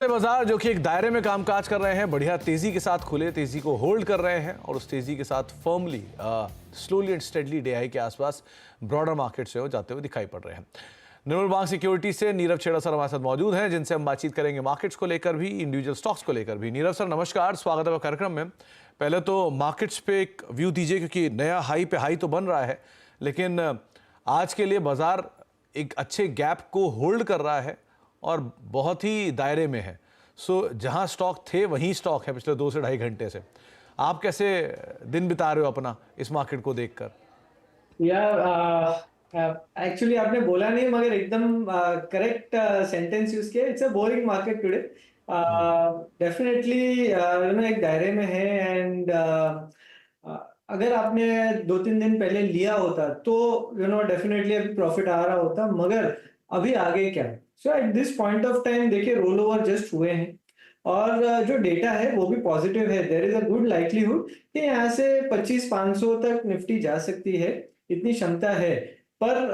बाजार जो कि एक दायरे में कामकाज कर रहे हैं, बढ़िया तेजी के साथ खुले, तेजी को होल्ड कर रहे हैं और उस तेजी के साथ firmly slowly and steadily day high के आसपास ब्रॉडर मार्केट से हो जाते हुए दिखाई पड़ रहे हैं। निर्मल बैंक सिक्योरिटी से नीरव छेड़ा सर हमारे साथ मौजूद हैं, जिनसे हम बातचीत करेंगे मार्केट्स को लेकर भी, इंडिविजुअल स्टॉक्स को लेकर भी। नीरव सर नमस्कार, स्वागत है कार्यक्रम में। पहले तो मार्केट्स पे एक व्यू दीजिए, क्योंकि नया हाई पे हाई तो बन रहा है, लेकिन आज के लिए बाजार एक अच्छे गैप को होल्ड कर रहा है और बहुत ही दायरे में है। जहां स्टॉक थे वहीं स्टॉक है पिछले 2 से ढाई घंटे से। आप कैसे दिन बिता रहे हो अपना इस मार्केट को देखकर? यार एक्चुअली आपने बोला नहीं मगर एकदम करेक्ट सेंटेंस यूज किया। It's a boring market today. Definitely एक दायरे में है एंड अगर आपने 2-3 दिन पहले लिया होता तो डेफिनेटली अभी प्रॉफिट आ रहा होता, मगर अभी आगे क्या? So at this point of time देखिए, रोल ओवर जस्ट हुए हैं और जो डेटा है वो भी पॉजिटिव है। There is a good likelihood कि यहाँ से 25,500 तक निफ्टी जा सकती है, इतनी क्षमता है। पर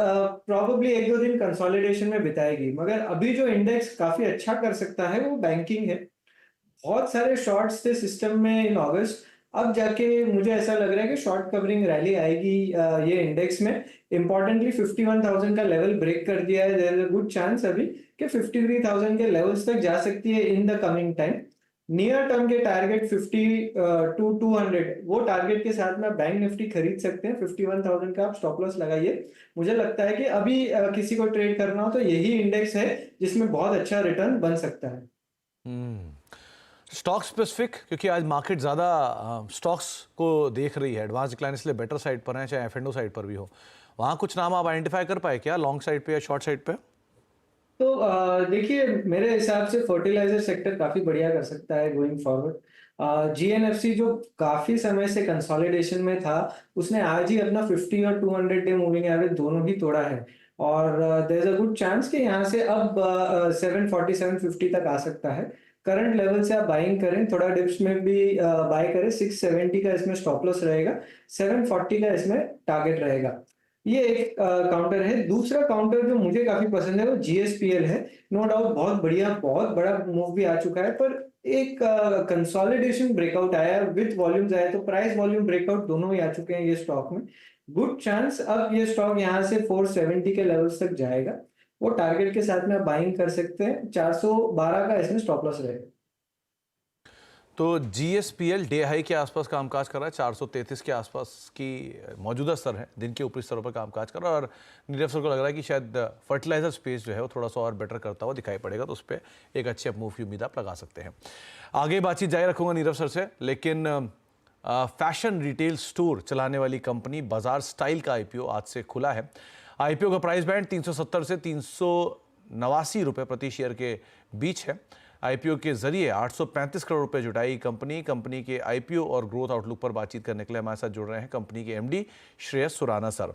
प्रॉबेबली 1-2 दिन कंसोलिडेशन में बिताएगी, मगर अभी जो इंडेक्स काफी अच्छा कर सकता है वो बैंकिंग है। बहुत सारे शॉर्ट्स थे सिस्टम में इन अगस्त, अब जाके मुझे ऐसा लग रहा है कि शॉर्ट कवरिंग रैली आएगी ये इंडेक्स में। इंपॉर्टेंटली 51,000 का लेवल ब्रेक कर दिया है। There is a good chance अभी कि 53,000 के लेवल्स तक जा सकती है in the coming time. Near term के टारगेट 50 टू 200, वो टारगेट के साथ में बैंक निफ्टी खरीद सकते हैं। 51,000 का आप स्टॉप लॉस लगाइए। मुझे लगता है कि अभी किसी को ट्रेड करना हो तो यही इंडेक्स है जिसमें बहुत अच्छा रिटर्न बन सकता है। स्टॉक स्पेसिफिक, क्योंकि आज मार्केट ज़्यादा स्टॉक्स को देख रही है, एडवांस डिक्लाइन इसलिए बेटर साइड पर है, चाहे एफ&ओ साइड पर भी हो। वहाँ कुछ नाम आप आइडेंटिफाई कर पाए क्या, लॉन्ग साइड पे या शॉर्ट साइड पे? तो देखिए, मेरे हिसाब से फर्टिलाइजर सेक्टर काफी बढ़िया कर सकता है गोइंग फॉरवर्ड। जीएनएफसी जो काफी समय से कंसोलिडेशन में था, उसने आज ही अपना 50 और 200 डे मूविंग एवरेज दोनों ही तोड़ा है और there is a good chance कि यहाँ से अब 740 750 तक आ सकता है। करंट लेवल से आप बाइंग करें, थोड़ा डिप्स में भी बाय करें। 670 का इसमें स्टॉप लॉस रहेगा, 740 का इसमें टारगेट रहेगा। ये एक काउंटर है। दूसरा काउंटर जो मुझे काफी पसंद है वो जीएसपीएल है। नो डाउट बहुत बढ़िया, बहुत बड़ा मूव भी आ चुका है, पर एक कंसोलिडेशन ब्रेकआउट आया विद वॉल्यूम्स आया, तो प्राइस वॉल्यूम ब्रेकआउट दोनों ही आ चुके हैं ये स्टॉक में। गुड चांस अब ये स्टॉक यहाँ से 470 के लेवल्स तक जाएगा। वो टारगेट के साथ में आप बाइंग कर सकते हैं। 412 का इसमें स्टॉप लॉस रहेगा। तो जीएसपीएल डे हाई के आसपास कामकाज कर रहा है, 433 के आसपास की मौजूदा स्तर है, दिन के ऊपरी स्तरों पर कामकाज कर रहा है। और नीरव सर को लग रहा है कि शायद फर्टिलाइजर स्पेस जो है वो थोड़ा सा और बेटर करता हुआ दिखाई पड़ेगा, तो उस पर एक अच्छे अपमूव की उम्मीद आप लगा सकते हैं। आगे बातचीत जारी रखूंगा नीरव सर से, लेकिन फैशन रिटेल स्टोर चलाने वाली कंपनी बाजार स्टाइल का आईपीओ आज से खुला है। आईपीओ का प्राइस बैंड 370 से 389 रुपये प्रति शेयर के बीच है। आईपीओ के जरिए 835 करोड़ रुपए जुटाई कंपनी के आईपीओ और ग्रोथ आउटलुक पर बातचीत करने के लिए हमारे साथ जुड़ रहे हैं कंपनी के MD Shreyas Surana sir.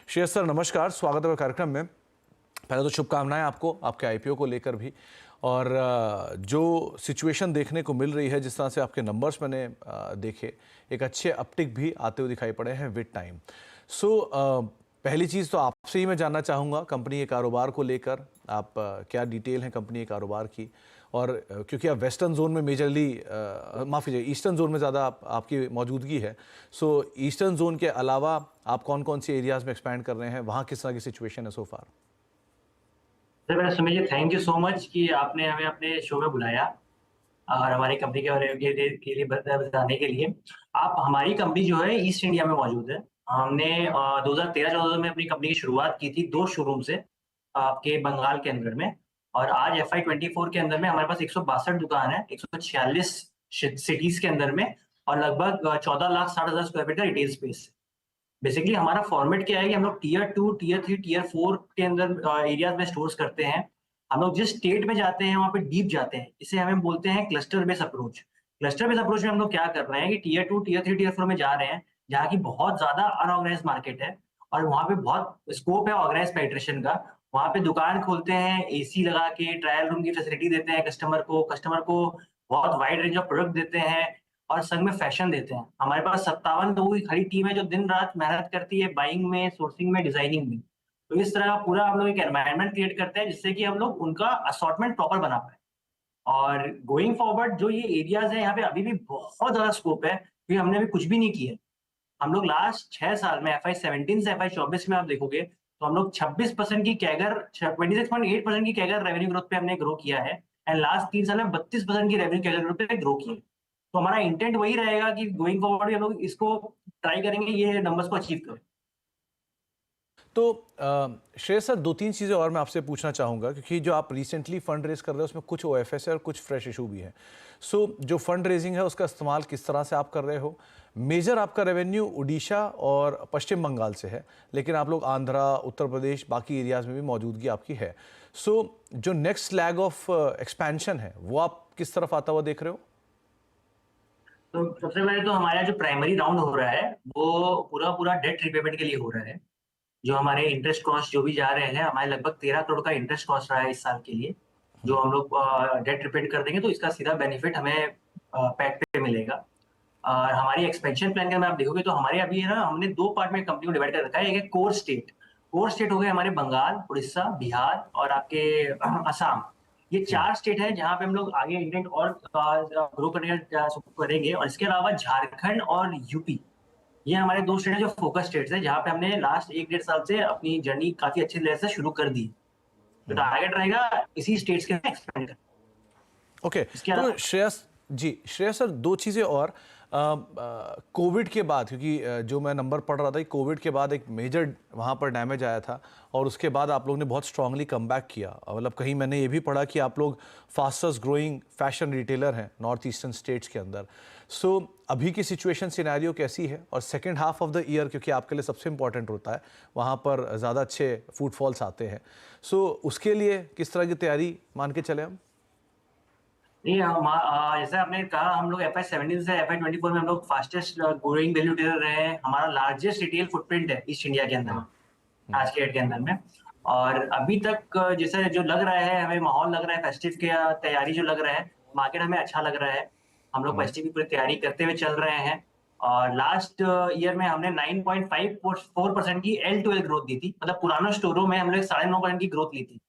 Shreyas sir नमस्कार, स्वागत है कार्यक्रम में। पहले तो शुभकामनाएं आपको, आपके आईपीओ को लेकर भी, और जो सिचुएशन देखने को मिल रही है, जिस तरह से आपके नंबर्स मैंने देखे, एक अच्छे अपटिक भी आते हुए दिखाई पड़े हैं विद टाइम। पहली चीज़ तो आपसे ही मैं जानना चाहूँगा कंपनी के कारोबार को लेकर, आप क्या डिटेल है कंपनी के कारोबार की, और क्योंकि आप वेस्टर्न जोन में मेजरली, माफ़ कीजिए, ईस्टर्न जोन में ज़्यादा आपकी मौजूदगी है। ईस्टर्न जोन के अलावा आप कौन कौन सी एरियाज़ में एक्सपैंड कर रहे हैं, वहाँ किस तरह की सिचुएशन है सो फार? Sumit ji, thank you so much कि आपने हमें अपने शो में बुलाया और हमारी कंपनी के बारे में के लिए बताने के लिए। आप हमारी कंपनी जो है ईस्ट इंडिया में मौजूद है। हमने 2013-14 में अपनी कंपनी की शुरुआत की थी 2 शोरूम से आपके बंगाल के अंदर में, और आज FY24 के अंदर में हमारे पास 162 दुकान है 146 सिटीज के अंदर में, और लगभग 14,60,000 स्क्वायर फीट का रिटेल स्पेस है। बेसिकली हमारा फॉर्मेट क्या है कि हम लोग टियर 2, टियर 3, टियर 4 के अंदर एरियाज में स्टोर्स करते हैं। हम लोग जिस स्टेट में जाते हैं वहाँ पे डीप जाते हैं, इसे हमें बोलते हैं cluster based approach. Cluster based approach में हम लोग क्या कर रहे हैं कि टियर 2, टियर 3, टियर 4 में जा रहे हैं, जहाँ की बहुत ज्यादा अनऑर्गेनाइज मार्केट है और वहाँ पे बहुत स्कोप है ऑर्गेनाइज पेनिट्रेशन का। वहाँ पे दुकान खोलते हैं, एसी लगा के ट्रायल रूम की फैसिलिटी देते हैं कस्टमर को बहुत वाइड रेंज ऑफ प्रोडक्ट देते हैं और संग में फैशन देते हैं। हमारे पास 57 लोगों की खड़ी टीम है जो दिन रात मेहनत करती है बाइंग में, सोर्सिंग में, डिजाइनिंग में। तो इस तरह पूरा हम लोग एक एनवायरनमेंट क्रिएट करते हैं जिससे कि हम लोग उनका असॉर्टमेंट प्रॉपर बना पाए। और गोइंग फॉरवर्ड जो ये एरियाज है यहाँ पे अभी भी बहुत ज्यादा स्कोप है, क्योंकि हमने अभी कुछ भी नहीं किया है। हम लोग लास्ट 6 साल में FY17 से FY24 में आप देखोगे तो हम लोग 26% की कैगर 26.8% की कैगर रेवेन्यू ग्रोथ पे हमने ग्रो किया है, एंड लास्ट 3 साल में 32% की रेवेन्यू कैगर ग्रोथ पे ग्रो किया है। तो हमारा इंटेंट वही रहेगा कि गोइंग फॉरवर्ड भी हम लोग इसको ट्राई करेंगे ये नंबर्स को अचीव करें। तो श्रेयस सर, 2-3 चीज़ें और मैं आपसे पूछना चाहूँगा, क्योंकि जो आप रिसेंटली फंड रेज कर रहे हो उसमें कुछ OFS है और कुछ फ्रेश इशू भी है। सो जो फंड रेजिंग है उसका इस्तेमाल किस तरह से आप कर रहे हो? मेजर आपका रेवेन्यू उड़ीसा और पश्चिम बंगाल से है, लेकिन आप लोग आंध्रा, उत्तर प्रदेश, बाकी एरियाज़ में भी मौजूदगी आपकी है। सो जो नेक्स्ट लैग ऑफ एक्सपेंशन है वो आप किस तरफ आता हुआ देख रहे हो? तो सबसे पहले तो हमारा जो प्राइमरी राउंड हो रहा है वो पूरा डेट रिपेमेंट के लिए हो रहा है। जो हमारे इंटरेस्ट कॉस्ट जो भी जा रहे हैं, हमारे लगभग 13 करोड़ का इंटरेस्ट कॉस्ट रहा है इस साल के लिए, जो हम लोग डेट रिपेड कर देंगे तो इसका सीधा बेनिफिट हमें पैक पे मिलेगा। और हमारी एक्सपेंशन प्लान के अंदर आप देखोगे तो हमारे अभी है ना, हमने 2 पार्ट में कंपनी को डिवाइड कर रखा है। एक है कोर स्टेट हो गए हमारे बंगाल, उड़ीसा, बिहार और आपके असम। ये 4 स्टेट है जहाँ पे हम लोग आगे इंटेंट और ग्रो करेंगे। और इसके अलावा झारखंड और यूपी, ये हमारे 2 स्टेट है जो फोकस स्टेट्स है, जहाँ पे हमने लास्ट 1-1.5 साल से अपनी जर्नी काफी अच्छी तरह से शुरू कर दी। तो टारगेट रहेगा इसी स्टेट्स के एक्सपेंड करना। ओके, इसके तो अलावा श्रेयस सर, 2 चीज़ें और। कोविड के बाद, क्योंकि जो मैं नंबर पढ़ रहा था, कोविड के बाद एक मेजर वहाँ पर डैमेज आया था और उसके बाद आप लोग ने बहुत स्ट्रांगली कम बैक किया। मतलब कहीं मैंने ये भी पढ़ा कि आप लोग फास्टेस्ट ग्रोइंग फैशन रिटेलर हैं नॉर्थ ईस्टर्न स्टेट्स के अंदर। सो अभी की सिचुएशन सिनेरियो कैसी है? और second half of the year, क्योंकि आपके लिए सबसे इंपॉर्टेंट होता है, वहाँ पर ज़्यादा अच्छे फुटफॉल्स आते हैं। सो उसके लिए किस तरह की तैयारी मान के चले हम? नहीं, जैसे आपने कहा, हम लोग FY17 से FY24 में हम लोग फास्टेस्ट ग्रोइंग वैल्यू रीटेलर रहे हैं। हमारा लार्जेस्ट रिटेल फुटप्रिंट है ईस्ट इंडिया के अंदर, आज के डेट के अंदर में। और अभी तक जैसे जो लग रहा है, हमें माहौल लग रहा है फेस्टिव की तैयारी जो लग रहा है, मार्केट हमें अच्छा लग रहा है। हम लोग फेस्टिव की पूरी तैयारी करते हुए चल रहे हैं। और लास्ट ईयर में हमने 9.54% की L2L ग्रोथ दी थी। मतलब पुराना स्टोरों में हम लोग 9.5% की ग्रोथ ली थी,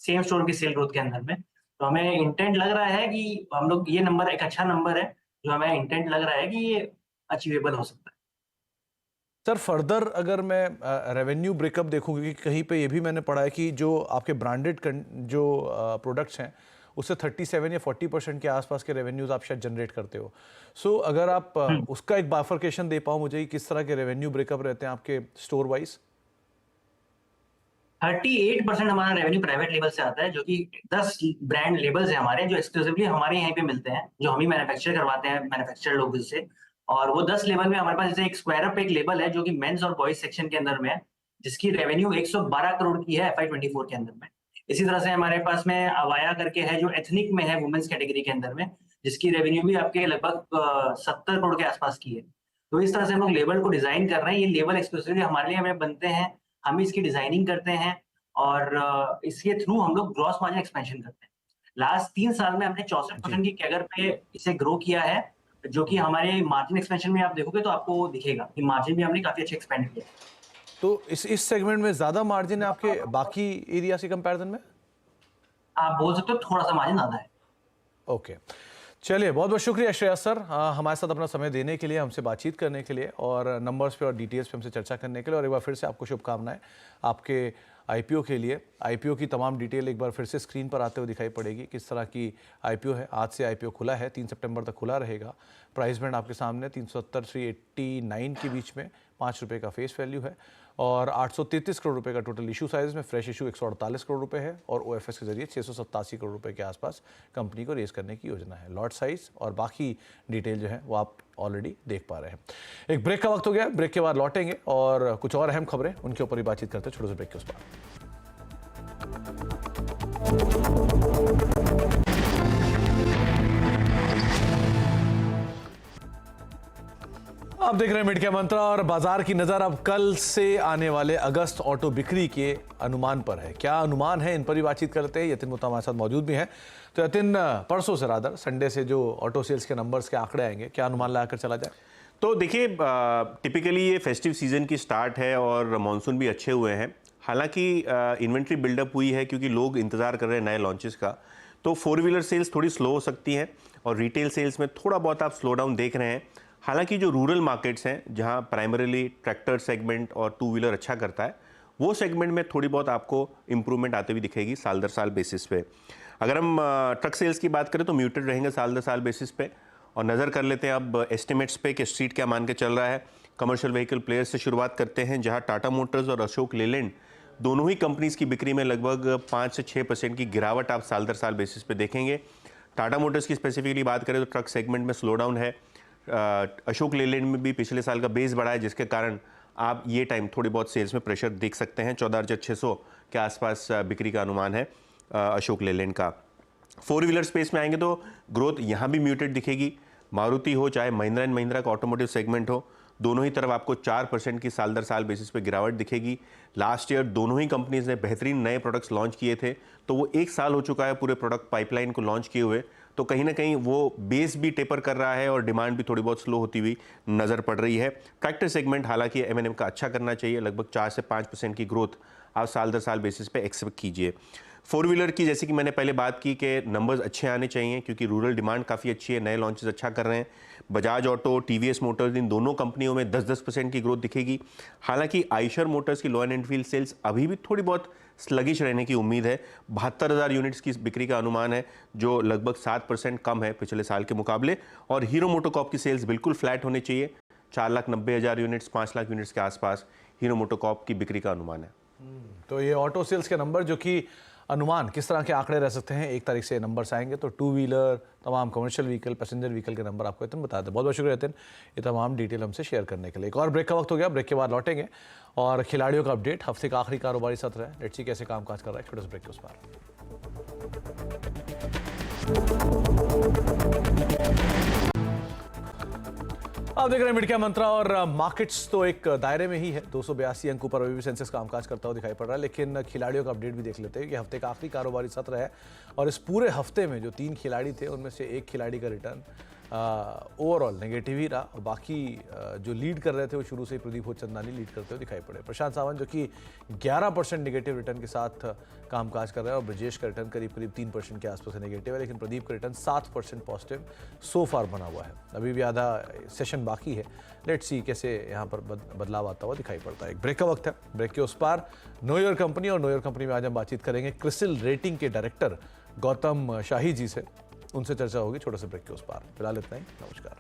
सेम स्टोर की सेल ग्रोथ के अंदर में। तो हमें इंटेंट लग रहा है कि हम लोग, ये नंबर एक अच्छा नंबर है, जो हमें इंटेंट लग रहा है कि ये अचीवेबल हो सकता है। सर, फर्दर अगर मैं रेवेन्यू ब्रेकअप देखूँ, क्योंकि कहीं पे ये भी मैंने पढ़ा है कि जो आपके ब्रांडेड जो प्रोडक्ट्स हैं उससे 37 या 40% के आसपास के रेवेन्यूज आप शायद जनरेट करते हो। सो अगर आप उसका एक बाइफर्केशन दे पाओ मुझे, किस तरह के रेवेन्यू ब्रेकअप रहते हैं आपके स्टोर वाइज? 38% हमारा रेवेन्यू प्राइवेट लेबल से आता है, जो कि 10 ब्रांड लेबल्स हैं हमारे, जो एक्सक्लूसिवली हमारे यहीं पे मिलते हैं, जो हम ही मैन्युफैक्चर करवाते हैं मैन्युफैक्चर लोगों से। और वो 10 लेबल में हमारे पास जैसे एक स्क्वायर अप एक लेबल है, जो कि मेंस और बॉयज सेक्शन के अंदर में है, जिसकी रेवेन्यू 112 करोड़ की है FY24 के अंदर में। इसी तरह से हमारे पास में अवाया करके है, जो एथनिक में है, वुमेन्स कैटेगरी के अंदर में, जिसकी रेवेन्यू भी आपके लगभग 70 करोड़ के आसपास की है। तो इस तरह से हम लोग लेबल को डिजाइन कर रहे हैं। ये लेबल एक्सक्लूसिवली हमारे लिए हमें बनते हैं, हम ही इसकी डिजाइनिंग करते हैं और इसके थ्रू हम लोग ग्रॉस मार्जिन एक्सपेंशन करते हैं। लास्ट 3 साल में हमने 64% की कैगर पे इसे ग्रो किया है, जो कि हमारे मार्जिन एक्सपेंशन में आप देखोगे तो आपको दिखेगा कि मार्जिन भी हमने काफी अच्छे एक्सपेंड किया। तो इस सेगमेंट में ज़्यादा मार्जिन है आपके बाकी एरिया से कंपैरिजन में? आप बोल सकते हो थोड़ा सा मार्जिन ज्यादा है। ओके, चलिए, बहुत बहुत शुक्रिया श्रेयस सर, हमारे साथ अपना समय देने के लिए, हमसे बातचीत करने के लिए और नंबर्स पे और डिटेल्स पे हमसे चर्चा करने के लिए। और एक बार फिर से आपको शुभकामनाएं आपके आईपीओ के लिए। आईपीओ की तमाम डिटेल एक बार फिर से स्क्रीन पर आते हुए दिखाई पड़ेगी, किस तरह की आईपीओ है। आज से आईपीओ खुला है, 3 सितंबर तक खुला रहेगा। प्राइस बैंड आपके सामने 370 389 के बीच में, ₹5 का फेस वैल्यू है और 833 करोड़ रुपए का टोटल इशू साइज में फ्रेश इशू 148 करोड़ रुपए है और ओएफएस के जरिए 687 करोड़ रुपए के आसपास कंपनी को रेज करने की योजना है। लॉट साइज और बाकी डिटेल जो है वो आप ऑलरेडी देख पा रहे हैं। एक ब्रेक का वक्त हो गया, ब्रेक के बाद लौटेंगे और कुछ और अहम खबरें उनके ऊपर ही बातचीत करते हैं छोटे से ब्रेक के उस पर। आप देख रहे हैं मीडिया मंत्रा और बाजार की नजर अब कल से आने वाले अगस्त ऑटो बिक्री के अनुमान पर है। क्या अनुमान है, इन पर भी बातचीत करते हैं। यतिन मुत्ता हमारे साथ मौजूद भी हैं। तो यतिन, परसों से रादर संडे से जो ऑटो सेल्स के नंबर्स के आंकड़े आएंगे, क्या अनुमान लगाकर चला जाए? तो देखिए, टिपिकली ये फेस्टिव सीजन की स्टार्ट है और मॉनसून भी अच्छे हुए हैं। हालांकि इन्वेंट्री बिल्डअप हुई है क्योंकि लोग इंतजार कर रहे हैं नए लॉन्चेस का। तो 4 व्हीलर सेल्स थोड़ी स्लो हो सकती हैं और रिटेल सेल्स में थोड़ा बहुत आप स्लो डाउन देख रहे हैं। हालांकि जो रूरल मार्केट्स हैं जहां प्राइमरीली ट्रैक्टर सेगमेंट और 2 व्हीलर अच्छा करता है, वो सेगमेंट में थोड़ी बहुत आपको इंप्रूवमेंट आते हुए दिखेगी साल दर साल बेसिस पे। अगर हम ट्रक सेल्स की बात करें तो म्यूटेड रहेंगे साल दर साल बेसिस पे। और नज़र कर लेते हैं अब एस्टिमेट्स पे कि स्ट्रीट क्या मान के चल रहा है। कमर्शियल व्हीकल प्लेयर्स से शुरुआत करते हैं, जहां टाटा मोटर्स और अशोक लेलैंड दोनों ही कंपनीज की बिक्री में लगभग 5 से 6% की गिरावट आप साल दर साल बेसिस पे देखेंगे। टाटा मोटर्स की स्पेसिफिकली बात करें तो ट्रक सेगमेंट में स्लो डाउन है। अशोक लेलैंड में भी पिछले साल का बेस बढ़ा है, जिसके कारण आप ये टाइम थोड़ी बहुत सेल्स में प्रेशर देख सकते हैं। 14,600 के आसपास बिक्री का अनुमान है अशोक लेलैंड का। 4 व्हीलर स्पेस में आएंगे तो ग्रोथ यहाँ भी म्यूटेड दिखेगी। मारुति हो चाहे महिंद्रा एंड महिंद्रा का ऑटोमोटिव सेगमेंट हो, दोनों ही तरफ आपको 4% की साल दर साल बेसिस पे गिरावट दिखेगी। लास्ट ईयर दोनों ही कंपनीज ने बेहतरीन नए प्रोडक्ट्स लॉन्च किए थे, तो वो 1 साल हो चुका है पूरे प्रोडक्ट पाइपलाइन को लॉन्च किए हुए, तो कहीं ना कहीं वो बेस भी टेपर कर रहा है और डिमांड भी थोड़ी बहुत स्लो होती हुई नज़र पड़ रही है। ट्रैक्टर सेगमेंट हालांकि M&M का अच्छा करना चाहिए, लगभग 4 से 5% की ग्रोथ आप साल दर साल बेसिस पे एक्सपेक्ट कीजिए। 4 व्हीलर की जैसे कि मैंने पहले बात की कि नंबर्स अच्छे आने चाहिए, क्योंकि रूरल डिमांड काफ़ी अच्छी है, नए लॉन्चेस अच्छा कर रहे हैं। बजाज ऑटो, TVS मोटर्स, इन दोनों कंपनियों में 10-10% की ग्रोथ दिखेगी। हालांकि आइशर मोटर्स की लो एंड एनफील्ड सेल्स अभी भी थोड़ी बहुत स्लगिश रहने की उम्मीद है। 72,000 यूनिट्स की बिक्री का अनुमान है, जो लगभग 7% कम है पिछले साल के मुकाबले। और हीरो मोटोकॉर्प की सेल्स बिल्कुल फ्लैट होनी चाहिए, 4,90,000 यूनिट्स, 5 लाख यूनिट्स के आसपास हीरो मोटोकॉर्प की बिक्री का अनुमान है। तो ये ऑटो सेल्स के नंबर, जो कि अनुमान किस तरह के आंकड़े रह सकते हैं, 1 तारीख से नंबर्स आएंगे, तो 2 व्हीलर, तमाम कमर्शियल व्हीकल, पैसेंजर व्हीकल के नंबर आपको इतने बता दें। बहुत बहुत शुक्रिया नितिन, ये तमाम डिटेल हमसे शेयर करने के लिए। एक और ब्रेक का वक्त हो गया, ब्रेक के बाद लौटेंगे और खिलाड़ियों का अपडेट, हफ्ते का आखिरी कारोबारी सत्र है, लेट्स सी कैसे कामकाज कर रहा है। छोटे से ब्रेक के उस पार। आप देख रहे हैं मिड कैप मंत्रा और मार्केट्स तो एक दायरे में ही है, 282 अंक ऊपर अभी भी सेंसेक्स कामकाज करता हुआ दिखाई पड़ रहा है। लेकिन खिलाड़ियों का अपडेट भी देख लेते हैं कि हफ्ते का आखिरी कारोबारी सत्र है और इस पूरे हफ्ते में जो 3 खिलाड़ी थे उनमें से एक खिलाड़ी का रिटर्न ओवरऑल नेगेटिव ही रहा और बाकी जो लीड कर रहे थे वो शुरू से ही प्रदीप होचंदानी लीड करते हुए दिखाई पड़े। प्रशांत सावंत जो कि 11% नेगेटिव रिटर्न के साथ कामकाज कर रहे हैं और ब्रजेश का रिटर्न करीब 3% के आसपास नेगेटिव है, लेकिन प्रदीप का रिटर्न 7% पॉजिटिव सो फार बना हुआ है। अभी भी आधा सेशन बाकी है, लेट्स सी कैसे यहाँ पर बदलाव आता हुआ दिखाई पड़ता है। एक ब्रेक का वक्त है, ब्रेक के उस पार नो योर कंपनी, और नो योर कंपनी में आज हम बातचीत करेंगे क्रिसिल रेटिंग के डायरेक्टर गौतम शाही जी से, उनसे चर्चा होगी छोटे से ब्रेक के उस पार। फिलहाल इतना ही, नमस्कार।